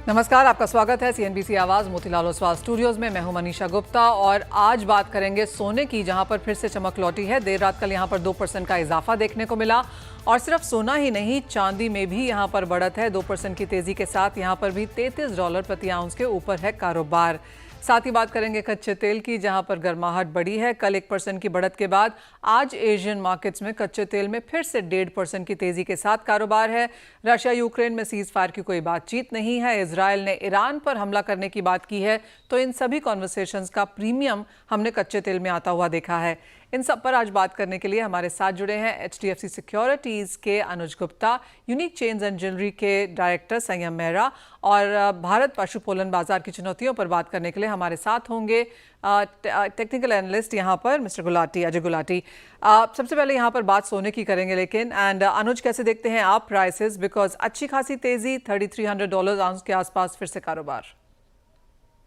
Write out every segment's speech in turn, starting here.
नमस्कार, आपका स्वागत है सीएनबीसी आवाज मोतीलाल ओसवाल स्टूडियोज में। मैं हूं मनीषा गुप्ता और आज बात करेंगे सोने की, जहां पर फिर से चमक लौटी है। देर रात कल यहां पर 2% का इजाफा देखने को मिला और सिर्फ सोना ही नहीं, चांदी में भी यहां पर बढ़त है। 2% की तेजी के साथ यहां पर भी $33 प्रति आउंस के ऊपर है कारोबार। साथ ही बात करेंगे कच्चे तेल की, जहां पर गर्माहट बढ़ी है। कल 1% की बढ़त के बाद आज एशियन मार्केट्स में कच्चे तेल में फिर से 1.5% की तेजी के साथ कारोबार है। रशिया यूक्रेन में सीज फायर की कोई बातचीत नहीं है। इजरायल ने ईरान पर हमला करने की बात की है। तो इन सभी कॉन्वर्सेशंस का प्रीमियम हमने कच्चे तेल में आता हुआ देखा है। इन सब पर आज बात करने के लिए हमारे साथ जुड़े हैं HDFC सिक्योरिटीज के Anuj Gupta, unique chains and jewellery के डायरेक्टर संयम मेहरा और भारत पशुपालन बाजार की चुनौतियों पर बात करने के लिए हमारे साथ होंगे टेक्निकल एनालिस्ट यहाँ पर मिस्टर गुलाटी, अजय गुलाटी। सबसे पहले यहाँ पर बात सोने की करेंगे, लेकिन अनुज, कैसे देखते हैं आप प्राइसेस? बिकॉज अच्छी खासी तेजी, $3300 आउंस के आसपास फिर से कारोबार।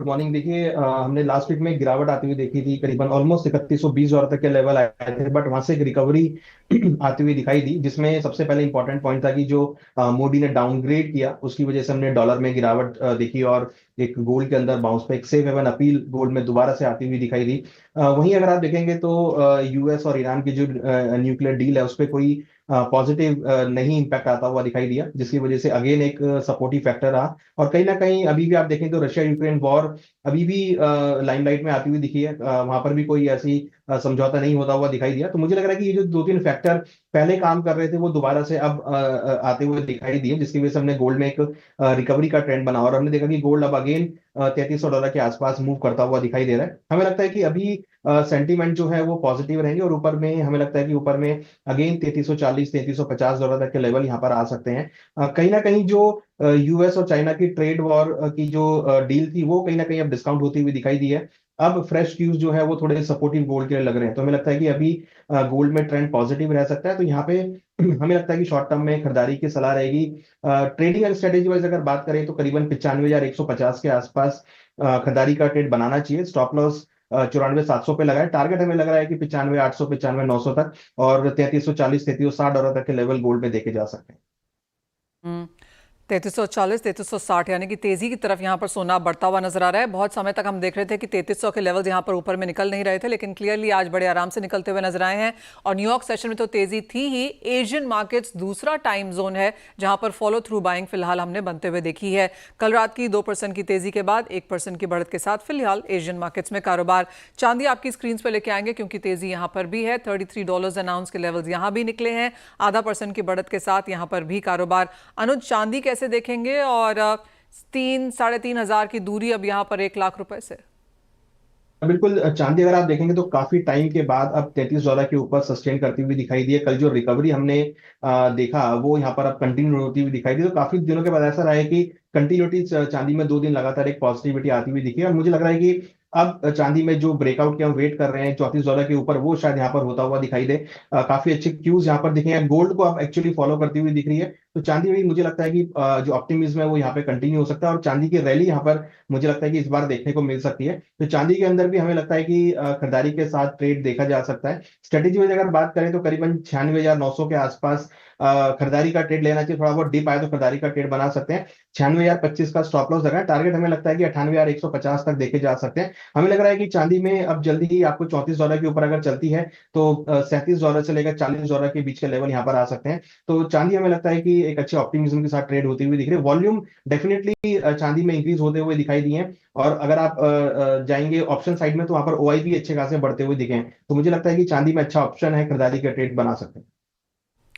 Good morning. देखिए, हमने लास्ट वीक में गिरावट आती हुई देखी थी, करीबन ऑलमोस्ट $3120 तक के लेवल आए थे, बट वहां से एक रिकवरी आती हुई दिखाई दी, जिसमें सबसे पहले इंपॉर्टेंट पॉइंट था कि जो मोदी ने डाउनग्रेड किया उसकी वजह से हमने डॉलर में गिरावट देखी और एक गोल्ड के अंदर बाउंस पे एक सेफ हेवन अपील गोल्ड में दोबारा से आती हुई दिखाई दी। वहीं अगर आप देखेंगे तो यूएस और ईरान की जो न्यूक्लियर डील है उस पर कोई पॉजिटिव नहीं इम्पैक्ट आता हुआ दिखाई दिया, जिसकी वजह से अगेन एक सपोर्टिव फैक्टर रहा। और कहीं ना कहीं अभी भी आप देखें तो रशिया यूक्रेन वॉर अभी भी लाइमलाइट में आती हुई दिखी है। वहां पर भी कोई ऐसी समझौता नहीं होता हुआ दिखाई दिया। तो मुझे लग रहा है कि ये जो दो तीन फैक्टर पहले काम कर रहे थे वो दोबारा से अब आते हुए दिखाई दिए, जिसकी वजह से हमने गोल्ड में एक रिकवरी का ट्रेंड बना और हमने देखा कि गोल्ड अब अगेन $3300 के आसपास मूव करता हुआ दिखाई दे रहा है। हमें लगता है कि अभी सेंटीमेंट जो है वो पॉजिटिव रहेंगे और ऊपर में हमें लगता है कि ऊपर में अगेन $3340 $3350 तक के लेवल यहाँ पर आ सकते हैं। कहीं ना कहीं जो यूएस और चाइना की ट्रेड वॉर की जो डील थी वो कहीं ना कहीं अब डिस्काउंट होती हुई दिखाई दी है। अब फ्रेश क्यूज जो है वो थोड़े सपोर्टिव गोल्ड के लिए लग रहे हैं, तो हमें लगता है कि अभी गोल्ड में ट्रेंड पॉजिटिव रह सकता है। तो यहाँ पे हमें लगता है कि शॉर्ट टर्म में खरीदारी की सलाह रहेगी। ट्रेडिंग स्ट्रेटेजी वाइज अगर बात करें तो करीबन 95,150 के आसपास खरीदारी का ट्रेड बनाना चाहिए। स्टॉप लॉस 94,700 पे लगाए। टारगेट हमें लग रहा है कि 95,800 95,900 तक और $3340 $3360 तक के लेवल गोल्ड में देखे जा सकते हैं। 3340 3360 यानी कि तेजी की तरफ यहाँ पर सोना बढ़ता हुआ नजर आ रहा है। बहुत समय तक हम देख रहे थे कि 3300 के लेवल्स यहाँ पर ऊपर में निकल नहीं रहे थे, लेकिन क्लियरली आज बड़े आराम से निकलते हुए नजर आए हैं। और न्यूयॉर्क सेशन में तो तेजी थी ही। एशियन मार्केट्स दूसरा टाइम जोन है जहां पर फॉलो थ्रू बाइंग फिलहाल हमने बनते हुए देखी है। कल रात की 2% की तेजी के बाद 1% की बढ़त के साथ फिलहाल एशियन मार्केट्स में कारोबार। चांदी आपकी स्क्रीन पर लेके आएंगे क्योंकि तेजी यहाँ पर भी है। $33 अनाउंस के लेवल्स यहाँ भी निकले हैं। 0.5% की बढ़त के साथ यहाँ पर भी कारोबार। अनुज, चांदी कैसे देखेंगे? और 3-3.5 हजार की दूरी अब यहां पर 1 लाख रुपए से। बिल्कुल, चांदी अगर आप देखेंगे तो काफी टाइम के बाद अब $33 के ऊपर सस्टेन करती हुई दिखाई दी है। कल जो रिकवरी हमने देखा वो यहाँ पर अब कंटिन्यू होती हुई दिखाई दी। तो काफी दिनों के बाद ऐसा रहा है कि कंटिन्यूटी चांदी में 2 दिन लगातार एक पॉजिटिविटी आती हुई दिखी है और मुझे लग रहा है कि अब चांदी में जो ब्रेकआउट के हम वेट कर रहे हैं $34 के ऊपर वो शायद यहाँ पर होता हुआ दिखाई दे। काफी अच्छे क्यूज यहाँ पर दिखे हैं। गोल्ड को अब एक्चुअली फॉलो करती हुई दिख रही है। तो चांदी में मुझे लगता है कि जो ऑप्टिमिज्म है वो यहाँ पे कंटिन्यू हो सकता है और चांदी की रैली यहाँ पर मुझे लगता है कि इस बार देखने को मिल सकती है। तो चांदी के अंदर भी हमें लगता है कि खरीदारी के साथ ट्रेड देखा जा सकता है। स्ट्रेटेजी में अगर बात करें तो करीबन 96,900 के आसपास खरीदारी का ट्रेड लेना चाहिए। थोड़ा बहुत डिप आए तो खरीदारी का ट्रेड बना सकते हैं। 96,025 का स्टॉप लॉस लगा। टारगेट हमें लगता है कि 98,150 तक देखे जा सकते हैं। हमें लग रहा है कि चांदी में अब जल्दी ही आपको $34 के ऊपर अगर चलती है तो $37 से लेकर $40 के बीच के लेवल यहाँ पर आ सकते हैं। तो चांदी हमें लगता है कि एक अच्छे ऑप्टिमिज्म के साथ ट्रेड होती हुई दिख रही है। वॉल्यूम डेफिनेटली चांदी में इंक्रीज होते हुए दिखाई दिए हैं और अगर आप जाएंगे ऑप्शन साइड में तो वहां पर ओआई भी अच्छे खासे बढ़ते हुए दिखे हैं। तो मुझे लगता है कि चांदी में अच्छा ऑप्शन है, खरीदारी का ट्रेड बना सकते हैं।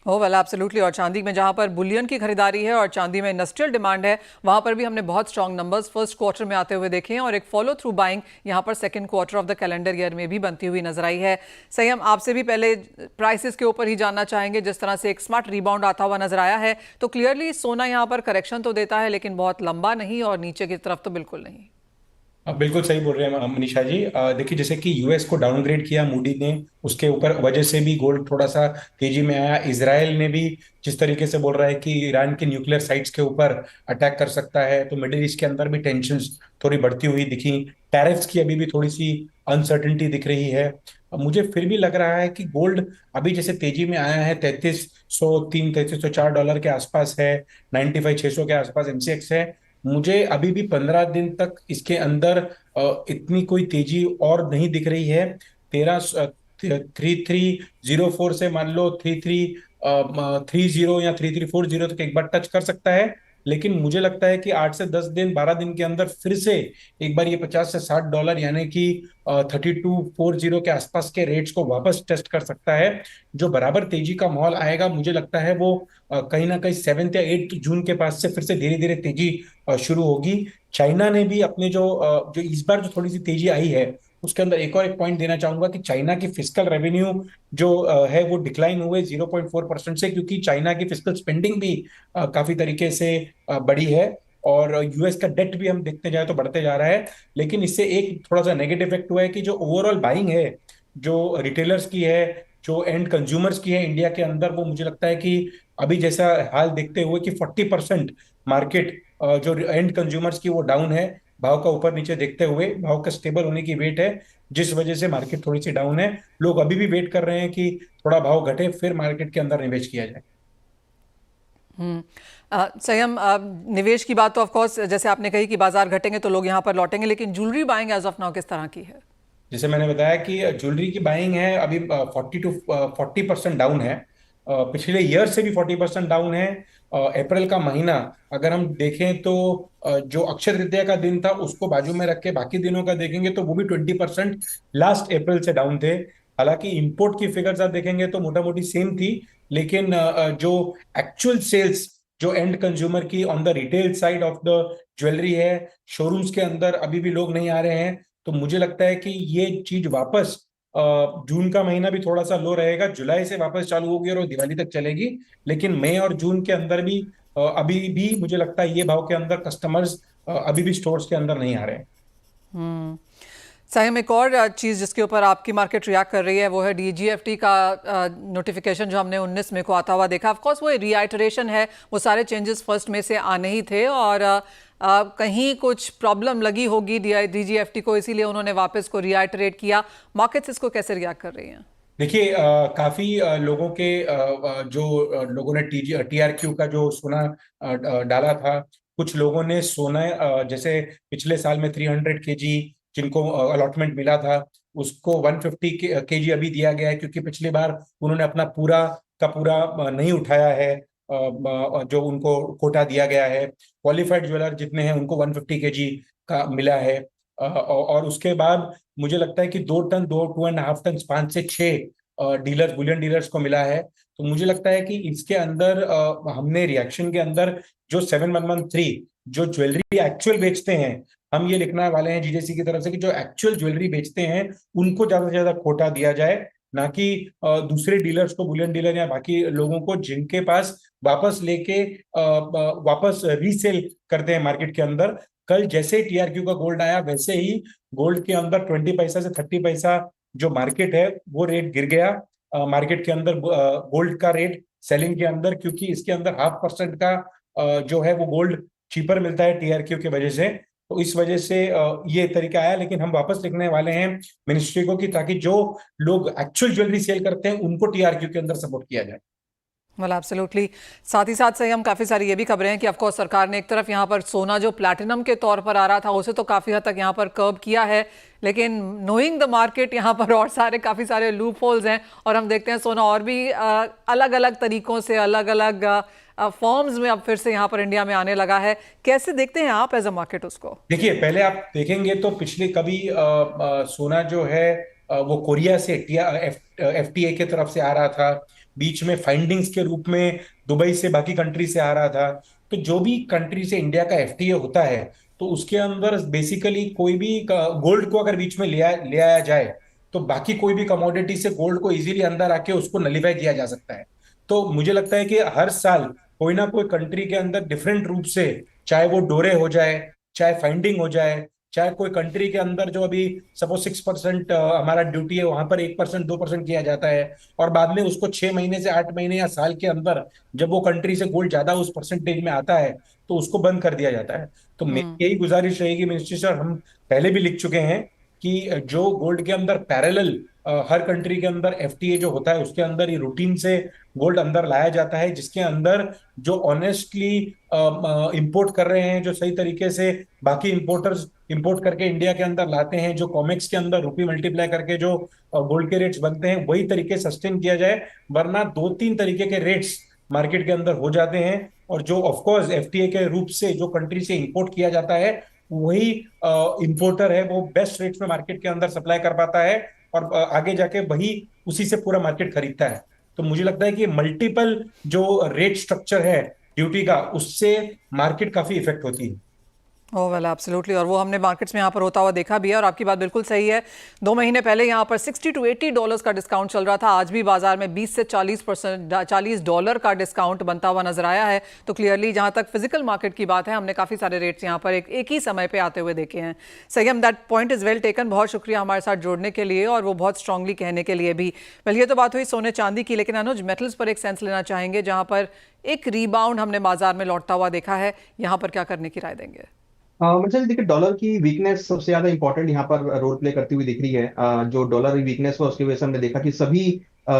ओ वेल, एब्सोल्युटली। और चांदी में जहां पर बुलियन की खरीदारी है और चांदी में इंडस्ट्रियल डिमांड है, वहां पर भी हमने बहुत स्ट्रांग नंबर्स फर्स्ट क्वार्टर में आते हुए देखे हैं और एक फॉलो थ्रू बाइंग यहां पर second quarter of the calendar year में भी बनती हुई नजर आई है। संयम, आपसे भी पहले प्राइसेस के ऊपर ही जानना चाहेंगे। जिस तरह से एक स्मार्ट रिबाउंड आता हुआ नजर आया है, तो क्लियरली सोना यहां पर करेक्शन तो देता है लेकिन बहुत लंबा नहीं और नीचे की तरफ तो बिल्कुल नहीं। आप बिल्कुल सही बोल रहे हैं मनीषा जी। देखिए, जैसे कि यूएस को डाउनग्रेड किया मूडी ने, उसके ऊपर वजह से भी गोल्ड थोड़ा सा तेजी में आया। इसराइल ने भी जिस तरीके से बोल रहा है कि ईरान के न्यूक्लियर साइट्स के ऊपर अटैक कर सकता है, तो मिडिल ईस्ट के अंदर भी टेंशंस थोड़ी बढ़ती हुई दिखी। टैरिफ्स की अभी भी थोड़ी सी अनसर्टिनिटी दिख रही है। अब मुझे फिर भी लग रहा है कि गोल्ड अभी जैसे तेजी में आया है, 3303 $3304 के आसपास है, 95,600 के आसपास एमसीएक्स है। मुझे अभी भी 15 दिन तक इसके अंदर इतनी कोई तेजी और नहीं दिख रही है। 3304 से मान लो 3330 या 3340 तक एक बार टच कर सकता है। लेकिन मुझे लगता है कि 8 से 10 दिन 12 दिन के अंदर फिर से एक बार ये $50 से $60 यानी कि 3240 के आसपास के रेट्स को वापस टेस्ट कर सकता है। जो बराबर तेजी का माहौल आएगा मुझे लगता है वो कहीं ना कहीं 7 या 8 जून के पास से फिर से धीरे धीरे तेजी शुरू होगी। चाइना ने भी अपने जो इस बार जो थोड़ी सी तेजी आई है उसके अंदर एक पॉइंट देना चाहूंगा कि चाइना की फिस्कल रेवेन्यू जो है वो डिक्लाइन हुए 0.4% से, क्योंकि चाइना की फिस्कल स्पेंडिंग भी काफी तरीके से बढ़ी है। और यूएस का डेट भी हम देखते जाए तो बढ़ते जा रहा है। लेकिन इससे एक थोड़ा सा नेगेटिव इफेक्ट हुआ है कि जो ओवरऑल बाइंग है जो रिटेलर्स की है, जो एंड कंज्यूमर्स की है इंडिया के अंदर, वो मुझे लगता है कि अभी जैसा हाल देखते हुए कि 40% मार्केट जो एंड कंज्यूमर्स की वो डाउन है। भाव का ऊपर नीचे देखते हुए भाव का स्टेबल होने की वेट है, जिस वजह से मार्केट थोड़ी सी डाउन है। लोग अभी भी वेट कर रहे हैं कि थोड़ा भाव घटे फिर मार्केट के अंदर निवेश किया जाए। संयम, निवेश की बात तो ऑफ कोर्स जैसे आपने कही कि बाजार घटेंगे तो लोग यहाँ पर लौटेंगे, लेकिन jewellery buying as of now किस तरह की है? जैसे मैंने बताया कि ज्वेलरी की बाइंग है अभी 40% डाउन है। पिछले ईयर से भी 40% डाउन है। अप्रैल का महीना अगर हम देखें तो जो अक्षय तृतीया का दिन था उसको बाजू में रख के बाकी दिनों का देखेंगे तो वो भी 20% लास्ट अप्रैल से डाउन थे। हालांकि इंपोर्ट की फिगर्स आप देखेंगे तो मोटा मोटी सेम थी, लेकिन जो एक्चुअल सेल्स जो एंड कंज्यूमर की on the retail side of the jewellery है, शोरूम्स के अंदर अभी भी लोग नहीं आ रहे हैं। तो मुझे लगता है कि ये चीज वापस जून का महीना भी थोड़ा सा लो रहेगा, जुलाई से वापस चालू होगी और वो दिवाली तक चलेगी। लेकिन मई और जून के अंदर भी अभी भी मुझे लगता है ये भाव के अंदर कस्टमर्स अभी भी स्टोर्स के अंदर नहीं आ रहे हैं। संयम, एक और चीज़ जिसके ऊपर आपकी मार्केट रिएक्ट कर रही है वो है डीजीएफटी का नोटिफिकेशन जो हमने 19 मई को आता हुआ देखा। ऑफ कोर्स वो रीआइटरेशन है, वो सारे चेंजेस फर्स्ट में से आने ही थे और कहीं कुछ प्रॉब्लम लगी होगी डीजीएफटी को, इसीलिए उन्होंने वापस को रीआइटरेट किया। मार्केट्स इसको कैसे रिएक्ट कर रही हैं? देखिए काफी लोगों के जो लोगों ने टीआरक्यू का जो सोना डाला था, कुछ लोगों ने सोना जैसे पिछले साल में 300 kg जिनको अलॉटमेंट मिला था उसको 150 kg अभी दिया गया है, क्योंकि पिछली बार उन्होंने अपना पूरा का पूरा नहीं उठाया है जो उनको कोटा दिया गया है। क्वालिफाइड ज्वेलर जितने हैं उनको 150 kg का मिला है। और उसके बाद मुझे लगता है कि 2 टन 2.5 टन 5 से 6 डीलर्स बुलियन डीलर्स को मिला है। तो मुझे लगता है कि इसके अंदर हमने रिएक्शन के अंदर जो 7,113 जो ज्वेलरी एक्चुअल बेचते हैं, हम ये लिखने वाले हैं जीजेसी की तरफ से कि जो एक्चुअल ज्वेलरी बेचते हैं उनको ज्यादा से ज्यादा कोटा दिया जाए, ना कि दूसरे डीलर्स को, बुलियन डीलर या बाकी लोगों को जिनके पास वापस लेके वापस रीसेल करते हैं मार्केट के अंदर। कल जैसे टीआरक्यू का गोल्ड आया वैसे ही गोल्ड के अंदर 20 पैसा से 30 पैसा जो मार्केट है वो रेट गिर गया मार्केट के अंदर गोल्ड का रेट सेलिंग के अंदर, क्योंकि इसके अंदर 0.5% का जो है वो गोल्ड चीपर मिलता है टीआरक्यू की वजह से। तो इस वजह से ये तरीका आया, लेकिन हम वापस लिखने वाले हैं मिनिस्ट्री को कि ताकि जो लोग एक्चुअल ज्वेलरी सेल करते हैं उनको टीआरक्यू के अंदर सपोर्ट किया जाए। Well absolutely. साथ ही साथ से हम काफ़ी सारी ये भी खबरें हैं कि ऑफकोर्स सरकार ने एक तरफ यहाँ पर सोना जो प्लैटिनम के तौर पर आ रहा था उसे तो काफ़ी हद तक यहाँ पर कर्ब किया है, लेकिन नोइंग द मार्केट यहाँ पर और काफ़ी सारे लूप होल्स हैं और हम देखते हैं सोना और भी अलग अलग तरीकों से अलग अलग फॉर्म्स में अब फिर से यहाँ पर इंडिया में आने लगा है। कैसे देखते हैं आप एज अ मार्केट उसको? देखिए पहले आप देखेंगे तो पिछले कभी सोना जो है वो कोरिया से एफटीए के तरफ से आ रहा था, बीच में फाइंडिंग्स के रूप में दुबई से बाकी कंट्री से आ रहा था। तो जो भी कंट्री से इंडिया का एफटीए होता है तो उसके अंदर बेसिकली कोई भी गोल्ड को अगर बीच में ले आया जाए तो बाकी कोई भी कमोडिटी से गोल्ड को इजीली अंदर आके उसको नलीफाई किया जा सकता है। तो मुझे लगता है कि हर साल कोई ना कोई कंट्री के अंदर डिफरेंट रूप से, चाहे वो डोरे हो जाए, चाहे फाइंडिंग हो जाए, चाहे कोई कंट्री के अंदर जो अभी सपोज 6% हमारा ड्यूटी है वहां पर 1% 2% किया जाता है, और बाद में उसको 6 महीने से 8 महीने या साल के अंदर जब वो कंट्री से गोल्ड ज्यादा उस परसेंटेज में आता है तो उसको बंद कर दिया जाता है। तो मेरी यही गुजारिश रहेगी मिनिस्ट्री सर, हम पहले भी लिख चुके हैं कि जो गोल्ड के अंदर पैरेलल हर कंट्री के अंदर एफटीए जो होता है उसके अंदर ये रूटीन से गोल्ड अंदर लाया जाता है, जिसके अंदर जो ऑनेस्टली इंपोर्ट कर रहे हैं, जो सही तरीके से बाकी इंपोर्टर्स इंपोर्ट करके इंडिया के अंदर लाते हैं, जो कॉमेक्स के अंदर रुपी मल्टीप्लाई करके जो गोल्ड के रेट्स बनते हैं, वही तरीके सस्टेन किया जाए। वरना दो तीन तरीके के रेट्स मार्केट के अंदर हो जाते हैं, और जो ऑफकोर्स एफटीए के रूप से जो कंट्री से इंपोर्ट किया जाता है वही इंपोर्टर है, वो बेस्ट रेट्स में मार्केट के अंदर सप्लाई कर पाता है, और आगे जाके वही उसी से पूरा मार्केट खरीदता है। तो मुझे लगता है कि मल्टीपल जो रेट स्ट्रक्चर है ड्यूटी का, उससे मार्केट काफी इफेक्ट होती है। ओह वेल एब्सोल्युटली, और वो हमने मार्केट्स में यहाँ पर होता हुआ देखा भी है। और आपकी बात बिल्कुल सही है, 2 महीने पहले यहाँ पर $60 to $80 का डिस्काउंट चल रहा था, आज भी बाजार में 20 से 40% का डिस्काउंट बनता हुआ नजर आया है। तो क्लियरली जहाँ तक फिजिकल मार्केट की बात है, हमने काफ़ी सारे रेट्स यहाँ पर एक ही समय पे आते हुए देखे हैं। संयम, that point is well taken, बहुत शुक्रिया हमारे साथ जोड़ने के लिए और वो बहुत स्ट्रांगली कहने के लिए भी। वेल, ये तो बात हुई सोने चांदी की, लेकिन अनुज मेटल्स पर एक सेंस लेना चाहेंगे जहाँ पर एक रीबाउंड हमने बाजार में लौटता हुआ देखा है, यहाँ पर क्या करने की राय देंगे? मतलब देखिए, डॉलर की वीकनेस सबसे ज्यादा इंपॉर्टेंट यहाँ पर रोल प्ले करती हुई दिख रही है। जो डॉलर की वीकनेस हुआ उसकी वजह से हमने देखा कि सभी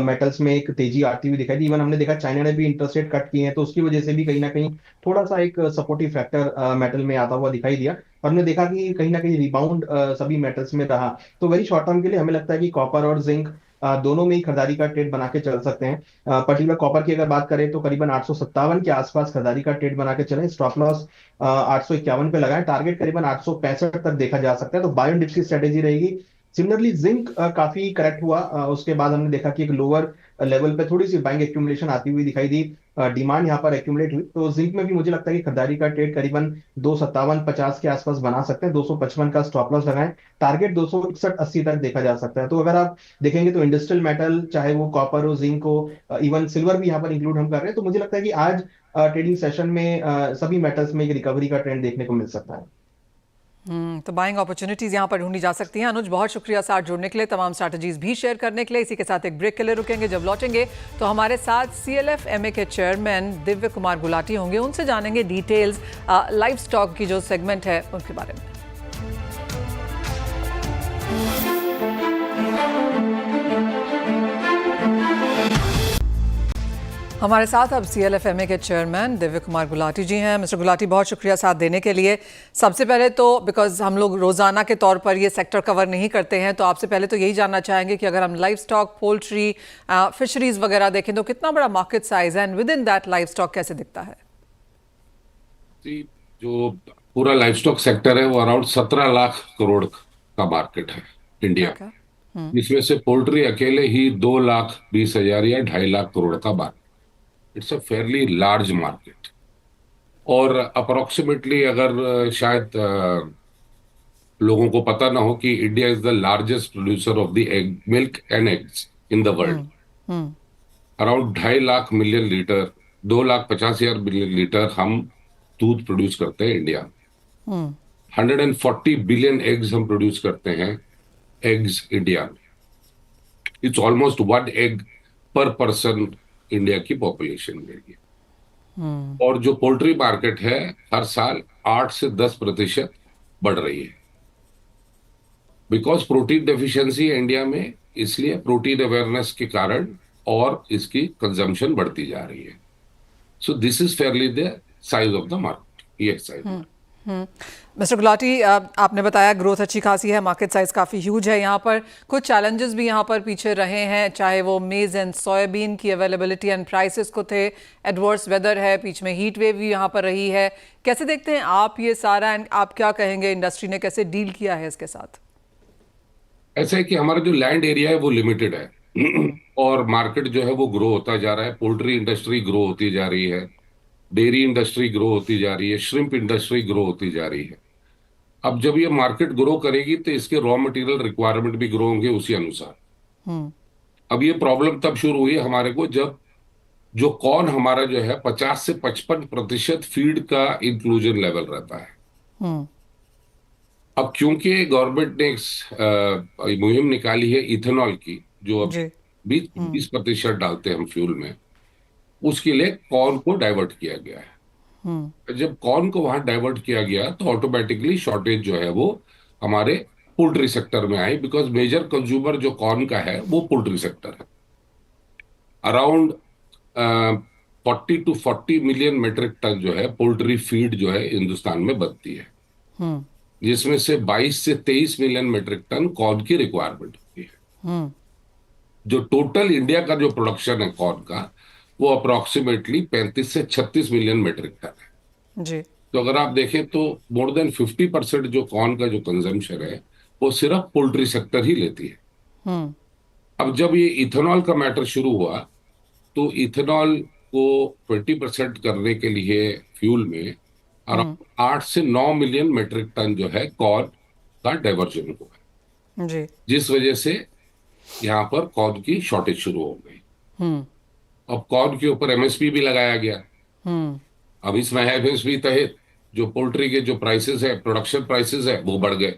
मेटल्स में एक तेजी आती हुई दिखाई दी। इवन हमने देखा चाइना ने भी इंटरेस्ट रेट कट किए हैं, तो उसकी वजह से भी कहीं ना कहीं थोड़ा सा एक सपोर्टिव फैक्टर मेटल में आता हुआ दिखाई दिया। और हमने देखा कि कहीं ना कहीं रिबाउंड सभी मेटल्स में रहा। तो वेरी शॉर्ट टर्म के लिए हमें लगता है कि कॉपर और जिंक दोनों में ही खरीदारी का ट्रेड बना के चल सकते हैं। पर्टिकुलर कॉपर की अगर बात करें तो करीबन 857 के आसपास खरीदारी का ट्रेड बना के चले। स्टॉप लॉस 851 पे लगाए, टारगेट करीबन 865 तक देखा जा सकता है। तो बाय एंड डिप्स की स्ट्रेटेजी रहेगी। सिमिलरली जिंक काफी करेक्ट हुआ, उसके बाद हमने देखा कि एक लोअर लेवल पे थोड़ी सी बाइंग एक्यूमुलेशन आती हुई दिखाई दी, डिमांड यहाँ पर एक्यूमुलेट हुई। तो जिंक में भी मुझे लगता है कि खरीदारी का ट्रेड करीबन 257-50 के आसपास बना सकते हैं। 255 का स्टॉप लॉस लगाएं, टारगेट 261-80 तक देखा जा सकता है। तो अगर आप देखेंगे तो इंडस्ट्रियल मेटल, चाहे वो कॉपर हो, जिंक हो, इवन सिल्वर भी यहाँ पर इंक्लूड हम कर रहे हैं। तो मुझे लगता है कि आज ट्रेडिंग सेशन में सभी मेटल्स में एक रिकवरी का ट्रेंड देखने को मिल सकता है। तो बाइंग अपॉर्चुनिटीज यहाँ पर ढूंढी जा सकती हैं। अनुज, बहुत शुक्रिया साथ जुड़ने के लिए, तमाम स्ट्रैटेजीज भी शेयर करने के लिए। इसी के साथ एक ब्रेक के लिए रुकेंगे। जब लौटेंगे तो हमारे साथ CLF-MA के चेयरमैन दिव्य कुमार गुलाटी होंगे, उनसे जानेंगे डिटेल्स लाइव स्टॉक की जो सेगमेंट है उनके बारे में। हमारे साथ अब CLF-MA के चेयरमैन दिव्य कुमार गुलाटी जी हैं। मिस्टर गुलाटी, बहुत शुक्रिया साथ देने के लिए। सबसे पहले तो बिकॉज हम लोग रोज़ाना के तौर पर ये सेक्टर कवर नहीं करते हैं, तो आपसे पहले तो यही जानना चाहेंगे कि अगर हम लाइव स्टॉक, पोल्ट्री, फिशरीज वगैरह देखें तो कितना बड़ा मार्केट साइज है, and with in that live stock कैसे दिखता है? जो पूरा लाइव स्टॉक सेक्टर है वो अराउंड 17 लाख करोड़ का मार्केट है इंडिया। इसमें से पोल्ट्री अकेले ही 2,20,000 या 2.5 लाख करोड़ का market. It's a fairly large market. और अप्रोक्सीमेटली अगर शायद लोगों को पता ना हो कि India is the largest producer of the egg, milk and eggs in the world. Around 2.5 lakh million litre, 2,50,000 million litre हम दूध प्रोड्यूस करते हैं इंडिया। 140 बिलियन एग्स हम प्रोड्यूस करते हैं एग्स इंडिया में। इट्स ऑलमोस्ट 1 एग पर पर्सन इंडिया की पॉपुलेशन में है। और जो पोल्ट्री मार्केट है हर साल 8 से 10% बढ़ रही है, बिकॉज प्रोटीन डेफिशिएंसी है इंडिया में, इसलिए प्रोटीन अवेयरनेस के कारण और इसकी कंजम्पशन बढ़ती जा रही है। So this is fairly the size of the market. ये साइज। मिस्टर गुलाटी, आपने बताया ग्रोथ अच्छी खासी है, मार्केट साइज काफ़ी ह्यूज है। यहाँ पर कुछ चैलेंजेस भी यहाँ पर पीछे रहे हैं, चाहे वो मेज़ एंड सोयाबीन की अवेलेबिलिटी एंड प्राइसेस को थे, एडवर्स वेदर है, बीच में हीट वेव भी यहाँ पर रही है। कैसे देखते हैं आप ये सारा, एंड आप क्या कहेंगे इंडस्ट्री ने कैसे डील किया है इसके साथ? ऐसा है कि हमारा जो लैंड एरिया है वो लिमिटेड है और मार्केट जो है वो ग्रो होता जा रहा है। पोल्ट्री इंडस्ट्री ग्रो होती जा रही है, डेयरी इंडस्ट्री ग्रो होती जा रही है, श्रिम्प इंडस्ट्री ग्रो होती जा रही है। अब जब ये मार्केट ग्रो करेगी तो इसके रॉ मटेरियल रिक्वायरमेंट भी ग्रो होंगे उसी अनुसार। अब ये प्रॉब्लम तब शुरू हुई हमारे को जब जो कॉर्न हमारा जो है 50 से 55% फीड का इंक्लूजन लेवल रहता है। अब क्योंकि गवर्नमेंट ने एक मुहिम निकाली है इथेनॉल की, जो अब 20% डालते हैं हम फ्यूल में, उसके लिए कॉर्न को डाइवर्ट किया गया है। जब कॉर्न को वहां डाइवर्ट किया गया तो ऑटोमेटिकली शॉर्टेज जो है वो हमारे पोल्ट्री सेक्टर में आई, बिकॉज मेजर कंज्यूमर जो कॉर्न का है वो पोल्ट्री सेक्टर है। Around 40 to 40 million metric ton जो है पोल्ट्री फीड जो है हिंदुस्तान में बनती है, जिसमें से 22 से 23 मिलियन मेट्रिक टन कॉर्न की रिक्वायरमेंट होती है। जो टोटल इंडिया का जो प्रोडक्शन है कॉर्न का, वो अप्रोक्सीमेटली 35 से 36 मिलियन मेट्रिक टन है जी। तो अगर आप देखें तो मोर देन 50% जो कॉर्न का जो कंजम्पशन है वो सिर्फ पोल्ट्री सेक्टर ही लेती है। अब जब ये इथेनॉल का मैटर शुरू हुआ तो इथेनॉल को 20% करने के लिए फ्यूल में अराउंड 8 से 9 मिलियन मेट्रिक टन जो है कॉर्न का डाइवर्जन हुआ है, जी। जिस वजह से यहाँ पर कॉर्न की शॉर्टेज शुरू हो गई। अब कॉर्न के ऊपर एमएसपी भी लगाया गया। अब इसमें एमएसपी तहत जो पोल्ट्री के जो प्राइसेस है, प्रोडक्शन प्राइसेस है, वो बढ़ गए।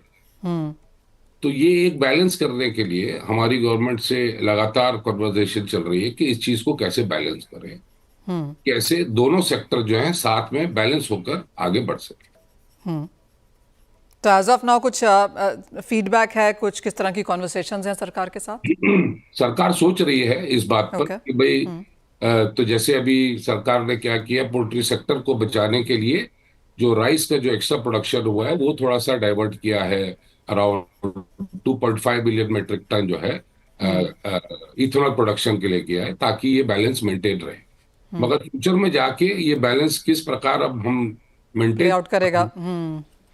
तो ये एक बैलेंस करने के लिए हमारी गवर्नमेंट से लगातार कन्वर्सेशन चल रही है कि इस चीज को कैसे बैलेंस करें, कैसे दोनों सेक्टर जो है साथ में बैलेंस होकर आगे बढ़ सके। तो एज ऑफ नाउ कुछ फीडबैक है, कुछ किस तरह की कॉन्वर्सेशंस हैं सरकार के साथ? सरकार सोच रही है इस बात पर Okay. कि भाई तो जैसे अभी सरकार ने क्या किया, पोल्ट्री सेक्टर को बचाने के लिए जो राइस का जो एक्स्ट्रा प्रोडक्शन हुआ है वो थोड़ा सा डाइवर्ट किया है। अराउंड 2.5 मिलियन मेट्रिक टन जो है इथेनॉल प्रोडक्शन के लिए किया है, ताकि ये बैलेंस मेंटेन रहे। मगर फ्यूचर में जाके ये बैलेंस किस प्रकार अब हम प्ले मेंटेन आउट करेगा।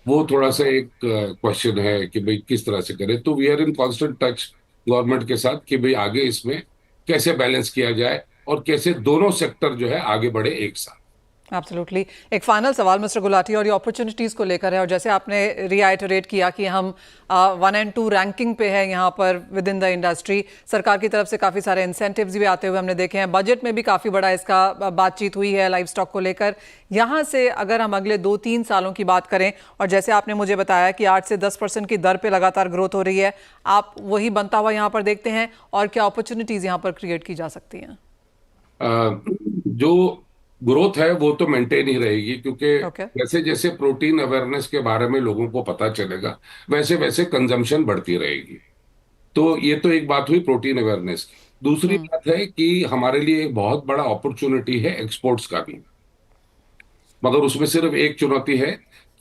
वो थोड़ा सा एक क्वेश्चन है कि भाई किस तरह से करें। तो we are in constant touch government के साथ कि भाई आगे इसमें कैसे बैलेंस किया जाए और कैसे दोनों सेक्टर जो है आगे बढ़े एक साथ। एब्सोल्युटली। एक फाइनल सवाल मिस्टर गुलाटी, और ये अपॉर्चुनिटीज़ को लेकर है, और जैसे आपने रिआइटरेट किया कि हम 1 and 2 रैंकिंग पे है यहाँ पर विद इन द इंडस्ट्री। सरकार की तरफ से काफ़ी सारे इंसेंटिव्स भी आते हुए हमने देखे हैं, बजट में भी काफ़ी बड़ा इसका बातचीत हुई है लाइव स्टॉक को लेकर। यहाँ से अगर हम अगले 2-3 सालों की बात करें, और जैसे आपने मुझे बताया कि 8 से 10% की दर पे लगातार ग्रोथ हो रही है, आप वही बनता हुआ यहाँ पर देखते हैं, और क्या अपॉर्चुनिटीज़ यहाँ पर क्रिएट की जा सकती हैं? जो ग्रोथ है वो तो मेंटेन ही रहेगी, क्योंकि Okay. जैसे जैसे प्रोटीन अवेयरनेस के बारे में लोगों को पता चलेगा वैसे वैसे कंजम्पशन बढ़ती रहेगी। तो ये तो एक बात हुई प्रोटीन अवेयरनेस की। दूसरी बात है कि हमारे लिए एक बहुत बड़ा अपॉर्चुनिटी है एक्सपोर्ट्स का भी, मगर उसमें सिर्फ एक चुनौती है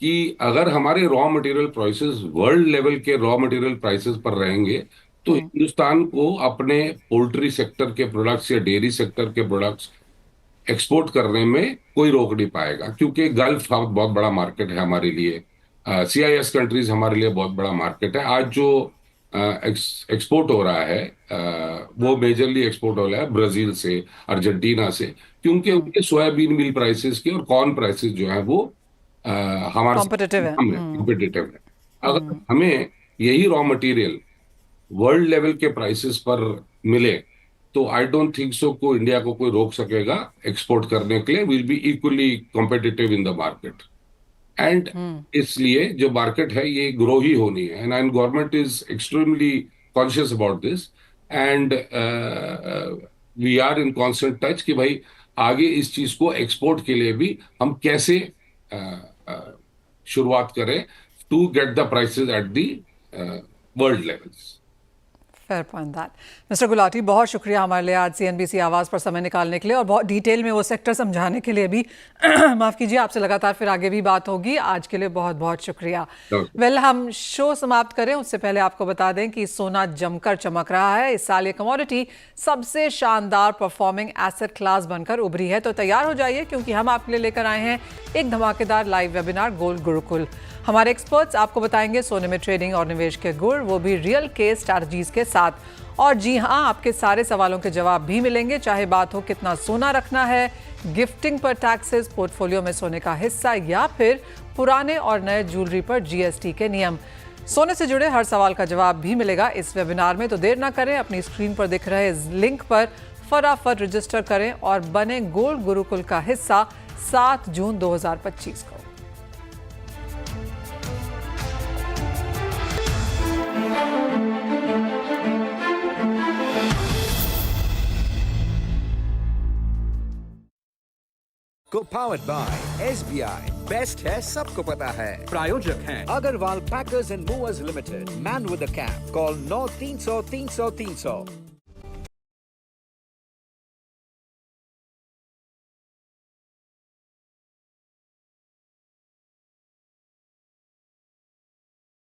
कि अगर हमारे raw material prices world level के रॉ मटेरियल प्राइसेस पर रहेंगे तो हिंदुस्तान को अपने पोल्ट्री सेक्टर के प्रोडक्ट्स या डेयरी सेक्टर के प्रोडक्ट्स एक्सपोर्ट करने में कोई रोक नहीं पाएगा, क्योंकि गल्फ बहुत बड़ा मार्केट है हमारे लिए। CIS कंट्रीज हमारे लिए बहुत बड़ा मार्केट है। आज जो एक्सपोर्ट हो रहा है वो मेजरली एक्सपोर्ट हो रहा है ब्राजील से, अर्जेंटीना से, क्योंकि उनके सोयाबीन मिल प्राइसेस के और कॉर्न प्राइसेस जो है वो हमारे कॉम्पिटिटिव है। कॉम्पिटिटिव है। अगर हमें यही रॉ मटेरियल वर्ल्ड लेवल के प्राइसेस पर मिले तो आई डोंट थिंक सो को इंडिया को कोई रोक सकेगा एक्सपोर्ट करने के लिए। Will be equally competitive in the market, and इसलिए जो मार्केट है ये ग्रो ही होनी है। And government is extremely conscious about this, and we are in constant touch कि भाई आगे इस चीज को एक्सपोर्ट के लिए भी हम कैसे शुरुआत करें to get the prices at the world levels. Fair point that. Mister Gulati, बहुत शुक्रिया हमारे लिए आज CNBC आवाज़ पर समय निकालने के लिए, और बहुत डिटेल में वो सेक्टर समझाने के लिए भी। माफ़ कीजिए, आपसे लगातार फिर आगे भी बात होगी। आज के लिए बहुत बहुत शुक्रिया। वेल, हम शो समाप्त करें उससे पहले आपको बता दें कि सोना जमकर चमक रहा है। इस साल ये कमोडिटी सबसे शानदार परफॉर्मिंग एसेट क्लास बनकर उभरी है। तो तैयार हो जाइए, क्योंकि हम आपके लिए लेकर आए हैं एक धमाकेदार लाइव वेबिनार गोल्ड गुरुकुल। हमारे एक्सपर्ट्स आपको बताएंगे सोने में ट्रेडिंग और निवेश के गुर, वो भी रियल केस स्ट्रैटेजीज के साथ। और जी हाँ, आपके सारे सवालों के जवाब भी मिलेंगे, चाहे बात हो कितना सोना रखना है, गिफ्टिंग पर टैक्सेस, पोर्टफोलियो में सोने का हिस्सा, या फिर पुराने और नए ज्वेलरी पर GST के नियम। सोने से जुड़े हर सवाल का जवाब भी मिलेगा इस वेबिनार में। तो देर ना करें, अपनी स्क्रीन पर दिख रहे इस लिंक पर फटाफट रजिस्टर करें और बने गोल्ड गुरुकुल का हिस्सा 7 जून 2025 को। को पावर्ड बाय SBI। बेस्ट है सबको पता है। प्रायोजक हैं Agarwal Packers and Movers Limited. Man with a cap. Call 9 300 300 300।